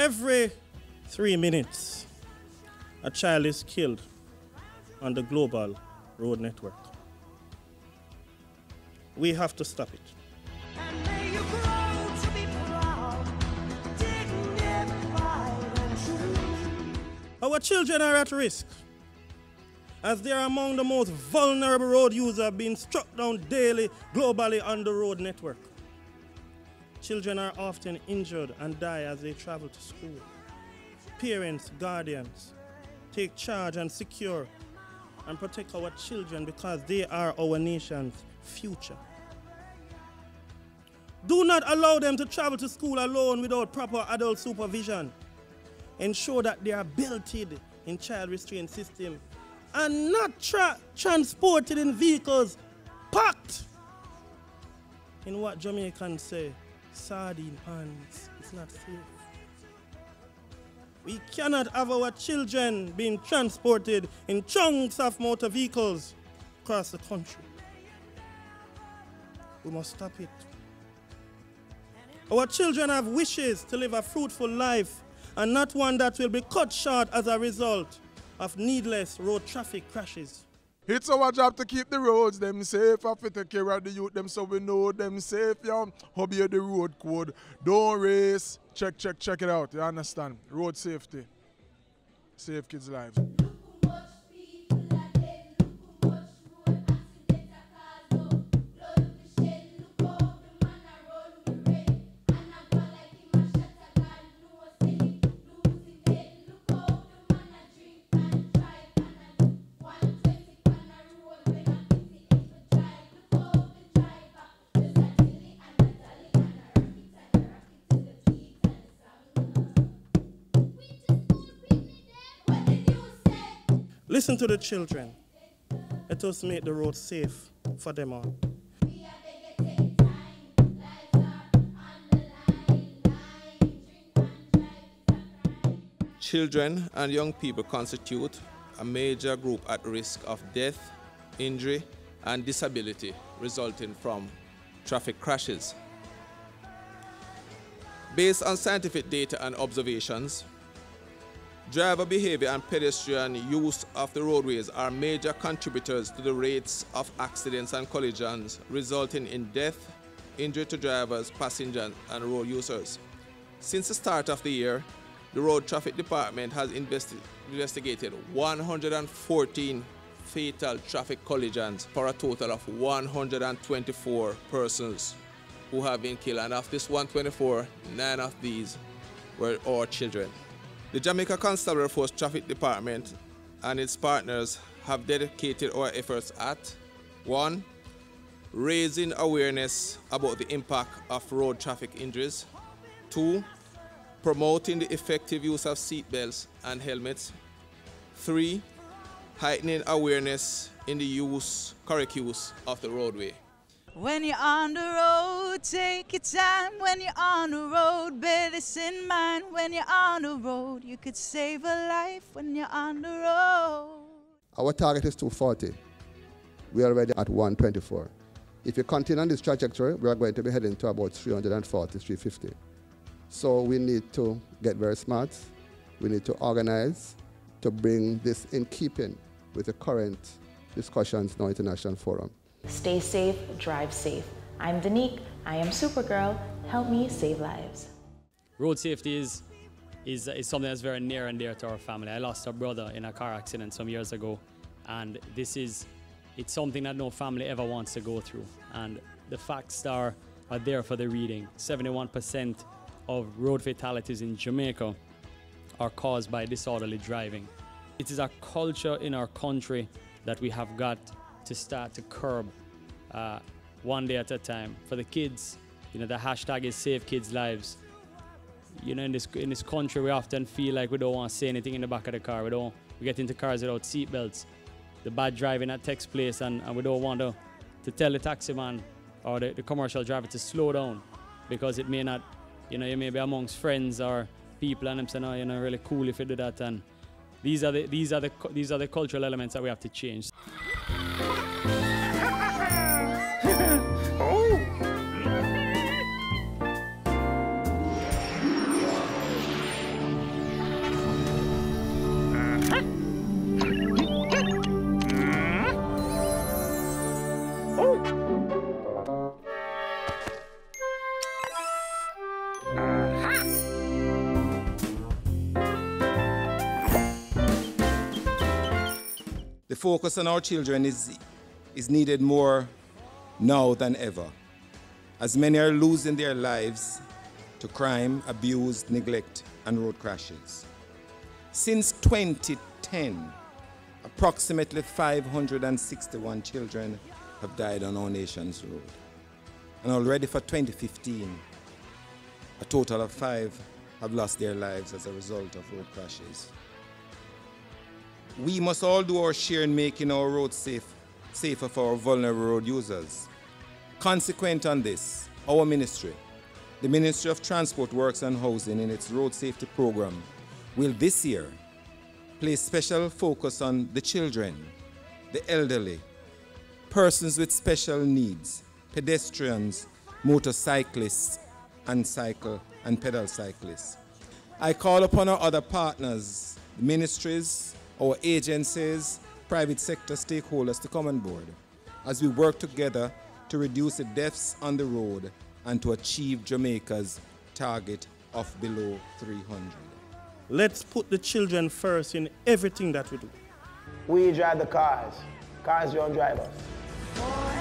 Every 3 minutes, a child is killed on the global road network. We have to stop it. And may you grow to be proud, dignified and true. Our children are at risk, as they are among the most vulnerable road users being struck down daily globally on the road network. Children are often injured and die as they travel to school. Parents, guardians, take charge and secure and protect our children because they are our nation's future. Do not allow them to travel to school alone without proper adult supervision. Ensure that they are belted in child restraint system and not transported in vehicles packed in what Jamaicans say, sardine pans. It's not safe. We cannot have our children being transported in chunks of motor vehicles across the country. We must stop it. Our children have wishes to live a fruitful life and not one that will be cut short as a result of needless road traffic crashes. It's our job to keep the roads them safe, have to take care of the youth them so we know them safe, yeah. Obey the road code. Don't race. Check it out, you understand? Road safety. Save kids' lives. Listen to the children. Let us make the road safe for them all. Children and young people constitute a major group at risk of death, injury, and disability resulting from traffic crashes. Based on scientific data and observations, driver behavior and pedestrian use of the roadways are major contributors to the rates of accidents and collisions, resulting in death, injury to drivers, passengers, and road users. Since the start of the year, the Road Traffic Department has investigated 114 fatal traffic collisions for a total of 124 persons who have been killed, and of this 124, 9 of these were our children. The Jamaica Constabulary Force Traffic Department and its partners have dedicated our efforts at 1. Raising awareness about the impact of road traffic injuries. 2. Promoting the effective use of seatbelts and helmets. 3. Heightening awareness in the correct use of the roadway. When you're on the road, take your time. When you're on the road, bear this in mind. When you're on the road, you could save a life when you're on the road. Our target is 240. We are already at 124. If you continue on this trajectory, we are going to be heading to about 340, 350. So we need to get very smart. We need to organize to bring this in keeping with the current discussions in our international forum. Stay safe, drive safe. I'm Danique, I am Supergirl. Help me save lives. Road safety is something that's very near and dear to our family. I lost a brother in a car accident some years ago, and it's something that no family ever wants to go through. And the facts are there for the reading. 71% of road fatalities in Jamaica are caused by disorderly driving. It is a culture in our country that we have got to start to curb one day at a time. For the kids, the hashtag is Save Kids Lives. In this country, we often feel like we don't want to say anything in the back of the car. We get into cars without seatbelts. The bad driving that takes place, and we don't want to tell the taxi man or the commercial driver to slow down, because it may not, you may be amongst friends or people, and them saying, "Oh, you're not really cool if you do that." And these are the cultural elements that we have to change. focus on our children is needed more now than ever, as many are losing their lives to crime, abuse, neglect, and road crashes. Since 2010, approximately 561 children have died on our nation's road. And already for 2015, a total of 5 have lost their lives as a result of road crashes. We must all do our share in making our roads safer for our vulnerable road users. Consequent on this, our ministry, the Ministry of Transport, Works and Housing, in its road safety program, will this year place special focus on the children, the elderly, persons with special needs, pedestrians, motorcyclists, and cycle and pedal cyclists. I call upon our other partners, the ministries, our agencies, private sector stakeholders to come on board as we work together to reduce the deaths on the road and to achieve Jamaica's target of below 300. Let's put the children first in everything that we do. We drive the cars. Cars don't drive us.